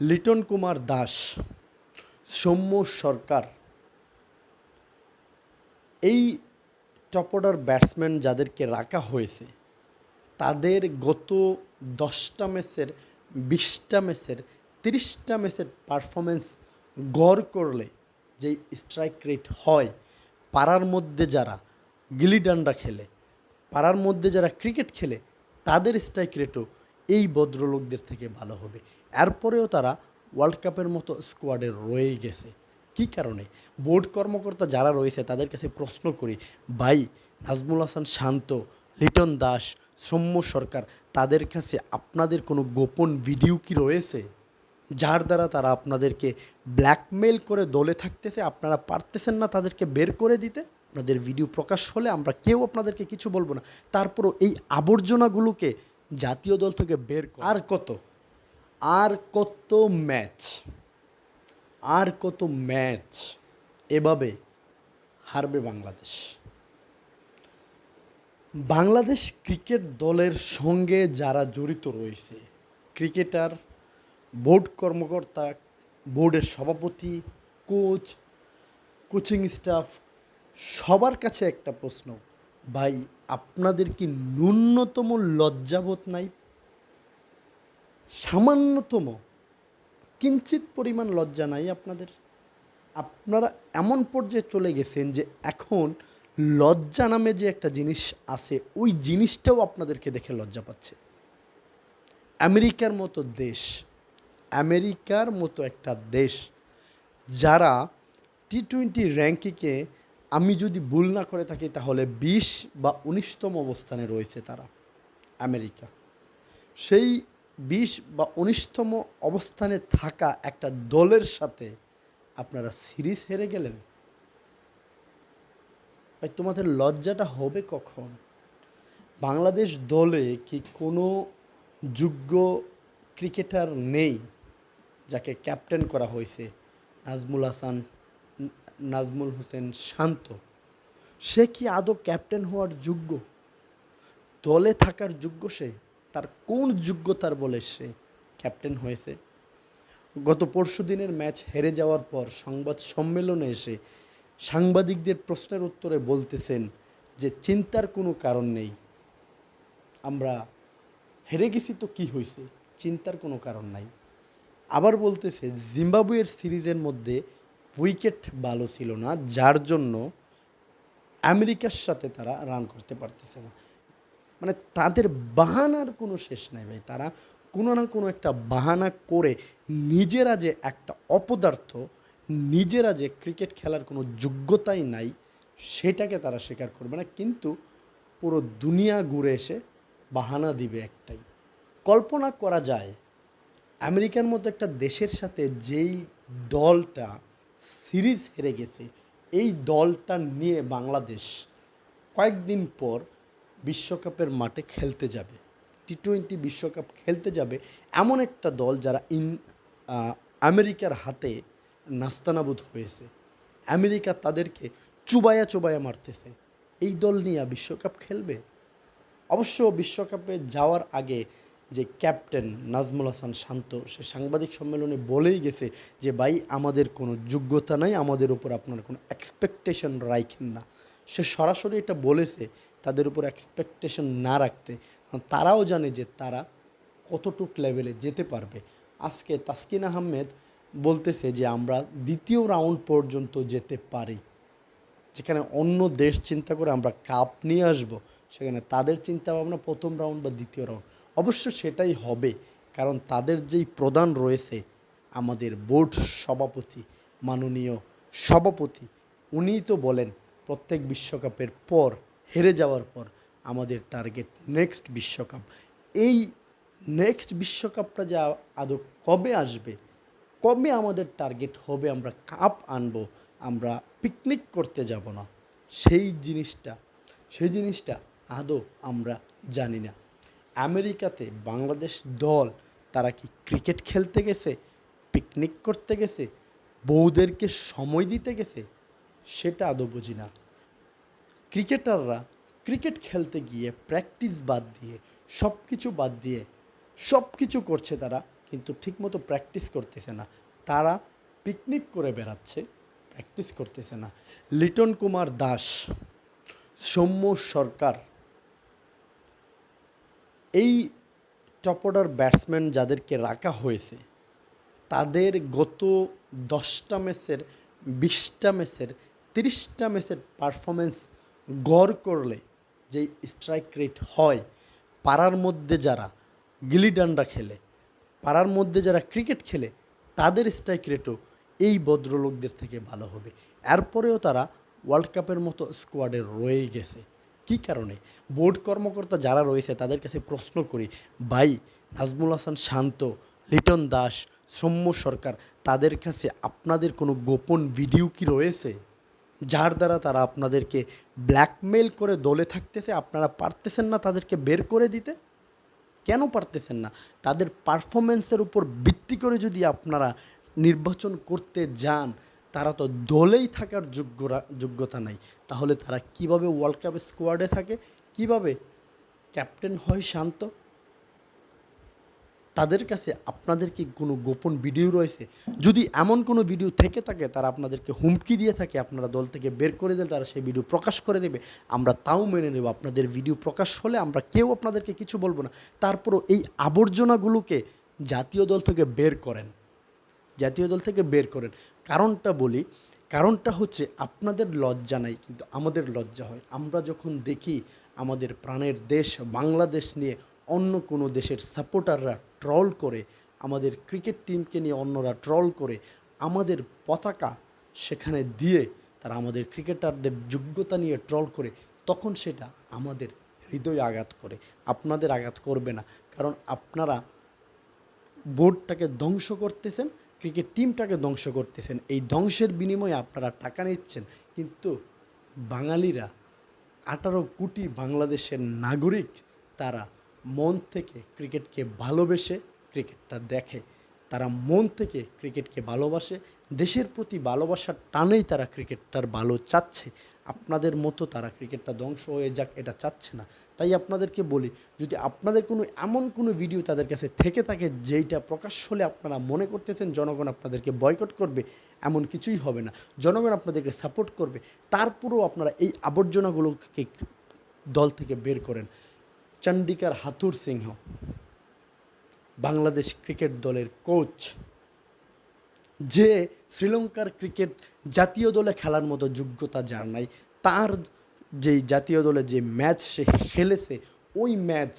লিটন কুমার দাস, সৌম্য সরকার, এই top order batsman যাদেরকে রাখা হয়েছে তাদের গত 10টা ম্যাচের, 20টা ম্যাচের, 30টা ম্যাচের পারফরমেন্স গড় করলে যেই স্ট্রাইক রেট হয়, পাড়ার মধ্যে যারা গিলি ডান্ডা খেলে, পাড়ার মধ্যে যারা ক্রিকেট খেলে, তাদের স্ট্রাইক রেটও এই ভদ্রলোকদের থেকে ভালো হবে। এরপরেও তারা ওয়ার্ল্ড কাপের মতো স্কোয়াডে রয়ে গেছে। কী কারণে? বোর্ড কর্মকর্তা যারা রয়েছে তাদের কাছে প্রশ্ন করি, ভাই, নাজমুল হাসান শান্ত, লিটন দাস, সৌম্য সরকার, তাদের কাছে আপনাদের কোনো গোপন ভিডিও কি রয়েছে যার দ্বারা তারা আপনাদেরকে ব্ল্যাকমেল করে দলে থাকতেছে, আপনারা পারতেছেন না তাদেরকে বের করে দিতে? আপনাদের ভিডিও প্রকাশ হলে আমরা কেউ আপনাদেরকে কিছু বলবো না, তারপরও এই আবর্জনাগুলোকে জাতীয় দল থেকে বের করে আর কত ম্যাচ, আর কত ম্যাচ এভাবে হারবে বাংলাদেশ? বাংলাদেশ ক্রিকেট দলের সঙ্গে যারা জড়িত রয়েছে, ক্রিকেটার, বোর্ড কর্মকর্তা, বোর্ডের সভাপতি, কোচ, কোচিং স্টাফ, সবার কাছে একটা প্রশ্ন, ভাই, আপনাদের কি ন্যূনতম লজ্জাবোধ নাই? সামান্যতম কিঞ্চিত পরিমাণ লজ্জা নাই আপনাদের? আপনারা এমন পর্যায়ে চলে গেছেন যে এখন লজ্জা নামে যে একটা জিনিস আছে, ওই জিনিসটাও আপনাদেরকে দেখে লজ্জা পাচ্ছে। আমেরিকার মতো একটা দেশ যারা টি-20 র্যাঙ্কিংয়ে, আমি যদি ভুল না করে থাকি তাহলে 20 বা 19তম অবস্থানে রয়েছে তারা, আমেরিকা। সেই 20 বা 19তম অবস্থানে থাকা একটা দলের সাথে আপনারা সিরিজ হেরে গেলেন। ভাই, তোমাদের লজ্জাটা হবে কখন? বাংলাদেশ দলে কি কোনো যোগ্য ক্রিকেটার নেই যাকে ক্যাপ্টেন করা হয়েছে? নাজমুল হোসেন শান্ত, সে কি আদৌ ক্যাপ্টেন হওয়ার যোগ্য? দলে থাকার যোগ্য সে? তার কোন যোগ্যতার বলে সে ক্যাপ্টেন হয়েছে? গত পরশুদিনের ম্যাচ হেরে যাওয়ার পর সংবাদ সম্মেলনে এসে সাংবাদিকদের প্রশ্নের উত্তরে বলতেছেন যে চিন্তার কোনো কারণ নেই, আমরা হেরে গেছি তো কী হয়েছে, চিন্তার কোনো কারণ নাই। আবার বলতেছে জিম্বাবুয়ের সিরিজের মধ্যে উইকেট ভালো ছিল না, যার জন্য আমেরিকার সাথে তারা রান করতে পারতেছে না। মানে তাদের বাহানার কোনো শেষ নাই ভাই। তারা কোনো না কোনো একটা বাহানা করে নিজেরা যে একটা অপদার্থ, নিজেরা যে ক্রিকেট খেলার কোনো যোগ্যতাই নাই, সেটাকে তারা স্বীকার করবে না, কিন্তু পুরো দুনিয়া ঘুরে এসে বাহানা দিবে একটাই। কল্পনা করা যায় আমেরিকার মতো একটা দেশের সাথে যেই দলটা সিরিজ হেরে গেছে, এই দলটা নিয়ে বাংলাদেশ কয়েকদিন পর বিশ্বকাপের মাঠে খেলতে যাবে, টি-20 বিশ্বকাপ খেলতে যাবে। এমন একটা দল যারা আমেরিকার হাতে নাস্তানাবুদ হয়েছে, আমেরিকা তাদেরকে চুবায়া চুবায়া মারতেছে, এই দল নিয়ে বিশ্বকাপ খেলবে? অবশ্য বিশ্বকাপে যাওয়ার আগে যে ক্যাপ্টেন নাজমুল হাসান শান্ত, সে সাংবাদিক সম্মেলনে বলেই গেছে যে ভাই, আমাদের কোনো যোগ্যতা নাই, আমাদের উপর আপনার কোনো এক্সপেকটেশন রাখেন না। সে সরাসরি এটা বলেছে তাদের উপর এক্সপেকটেশন না রাখতে, কারণ তারাও জানে যে তারা কতটুক লেভেলে যেতে পারবে। আজকে তাসকিন আহমেদ বলতেছে যে আমরা দ্বিতীয় রাউন্ড পর্যন্ত যেতে পারি। যেখানে অন্য দেশ চিন্তা করে আমরা কাপ নিয়ে আসব, সেখানে তাদের চিন্তা ভাবনা প্রথম রাউন্ড বা দ্বিতীয় রাউন্ড। অবশ্য সেটাই হবে, কারণ তাদের যেই প্রধান রয়েছে, আমাদের বোর্ড সভাপতি, মাননীয় সভাপতি, উনিই তো বলেন প্রত্যেক বিশ্বকাপের পর, হেরে যাওয়ার পর, আমাদের টার্গেট নেক্সট বিশ্বকাপ। এই নেক্সট বিশ্বকাপটা যে আদৌ কবে আসবে, কবে আমাদের টার্গেট হবে আমরা কাপ আনবো, আমরা পিকনিক করতে যাব না, সেই জিনিসটা আদৌ আমরা জানি না। আমেরিকাতে বাংলাদেশ দল, তারা কি ক্রিকেট খেলতে গেছে, পিকনিক করতে গেছে, বউদেরকে সময় দিতে গেছে, সেটা আদৌ বুঝি না। ক্রিকেটাররা ক্রিকেট খেলতে গিয়ে প্র্যাকটিস বাদ দিয়ে, সব কিছু বাদ দিয়ে সব কিছু করছে তারা, কিন্তু ঠিকমতো প্র্যাকটিস করতেছে না। তারা পিকনিক করে বেড়াচ্ছে, প্র্যাকটিস করতেছে না। লিটন কুমার দাস, সৌম্য সরকার, এই টপ অর্ডার ব্যাটসম্যান যাদেরকে রাখা হয়েছে তাদের গত 10টা ম্যাচের, 20টা ম্যাচের, 30টা ম্যাচের পারফরমেন্স গড় করলে যে স্ট্রাইক রেট হয়, পাড়ার মধ্যে যারা গিলি ডান্ডা খেলে, পাড়ার মধ্যে যারা ক্রিকেট খেলে, তাদের স্ট্রাইক রেটও এই ভদ্রলোকদের থেকে ভালো হবে। এরপরেও তারা ওয়ার্ল্ড কাপের মতো স্কোয়াডে রয়ে গেছে। কী কারণে? বোর্ড কর্মকর্তা যারা রয়েছে তাদের কাছে প্রশ্ন করি, ভাই নাজমুল হাসান শান্ত, লিটন দাস, সৌম্য সরকার, তাদের কাছে আপনাদের কোনো গোপন ভিডিও কি রয়েছে যার দ্বারা তারা আপনাদেরকে ব্ল্যাকমেল করে দলে থাকতেছে? আপনারা পারতেছেন না তাদেরকে বের করে দিতে? কেন পারতেছেন না? তাদের পারফরমেন্সের উপর ভিত্তি করে যদি আপনারা নির্বাচন করতে যান, তারা তো দলেই থাকার যোগ্যতা নাই। তাহলে তারা কিভাবে ওয়ার্ল্ড কাপে স্কোয়াডে থাকে, কিভাবে ক্যাপ্টেন হয় শান্ত? তাদের কাছে আপনাদের কি কোনো গোপন ভিডিও রয়েছে? যদি এমন কোনো ভিডিও থেকে থাকে, তারা আপনাদেরকে হুমকি দিয়ে থাকে আপনারা দল থেকে বের করে দিলে তারা সেই ভিডিও প্রকাশ করে দেবে, আমরা তাও মেনে নেব। আপনাদের ভিডিও প্রকাশ হলে আমরা কেউ আপনাদেরকে কিছু বলবো না। তারপরও এই আবর্জনাগুলোকে জাতীয় দল থেকে বের করেন, জাতীয় দল থেকে বের করেন। কারণটা বলি, কারণটা হচ্ছে আপনাদের লজ্জা নাই, কিন্তু আমাদের লজ্জা হয়। আমরা যখন দেখি আমাদের প্রাণের দেশ বাংলাদেশ নিয়ে অন্য কোনো দেশের সাপোর্টাররা ট্রল করে, আমাদের ক্রিকেট টিমকে নিয়ে অন্যরা ট্রল করে, আমাদের পতাকা সেখানে দিয়ে তারা আমাদের ক্রিকেটারদের যোগ্যতা নিয়ে ট্রল করে, তখন সেটা আমাদের হৃদয়ে আঘাত করে। আপনাদের আঘাত করবে না, কারণ আপনারা বোর্ডটাকে ধ্বংস করতেছেন, ক্রিকেট টিমটাকে ধ্বংস করতেছেন। এই ধ্বংসের বিনিময়ে আপনারা টাকা নিচ্ছেন, কিন্তু বাঙালিরা 18 কোটি বাংলাদেশের নাগরিক, তারা মন থেকে ক্রিকেটকে ভালোবেসে ক্রিকেটটা দেখে, তারা মন থেকে ক্রিকেটকে ভালোবাসে, দেশের প্রতি ভালোবাসার টানেই তারা ক্রিকেটটার ভালো চাচ্ছে। আপনাদের মতো তারা ক্রিকেটটা ধ্বংস হয়ে যাক এটা চাচ্ছে না। তাই আপনাদেরকে বলি, যদি আপনাদের কোনো এমন কোনো ভিডিও তাদের কাছে থেকে থাকে যেইটা প্রকাশ হলে আপনারা মনে করতেছেন জনগণ আপনাদেরকে বয়কট করবে, এমন কিছুই হবে না। জনগণ আপনাদেরকে সাপোর্ট করবে। তারপরেও আপনারা এই আবর্জনাগুলোকে দল থেকে বের করেন। চন্ডিকার হাথুর সিংহ, বাংলাদেশ ক্রিকেট দলের কোচ, যে শ্রীলঙ্কার ক্রিকেট জাতীয় দলে খেলার মতো যোগ্যতা যার নাই, তার যেই জাতীয় দলে যে ম্যাচ সে খেলেছে, ওই ম্যাচ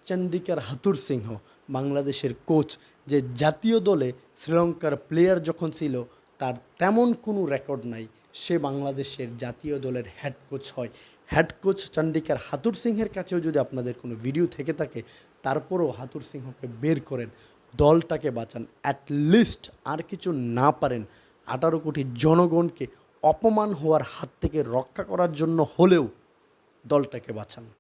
চন্ডিকার হাথুর সিংহ, বাংলাদেশের কোচ, যে জাতীয় দলে শ্রীলঙ্কার প্লেয়ার যখন ছিল তার তেমন কোনো রেকর্ড নাই, সে বাংলাদেশের জাতীয় দলের হেড কোচ হয়। হেড কোচ চন্ডিকার হাথুর সিংহের কাছেও যদি আপনাদের কোনো ভিডিও থেকে থাকে, তারপরও হাথুর সিংহকে বের করেন, দলটাকে বাঁচান। অ্যাটলিস্ট আর কিছু না পারেন, 18 কোটি জনগণকে অপমান হওয়ার হাত থেকে রক্ষা করার জন্য হলেও দলটাকে বাঁচান।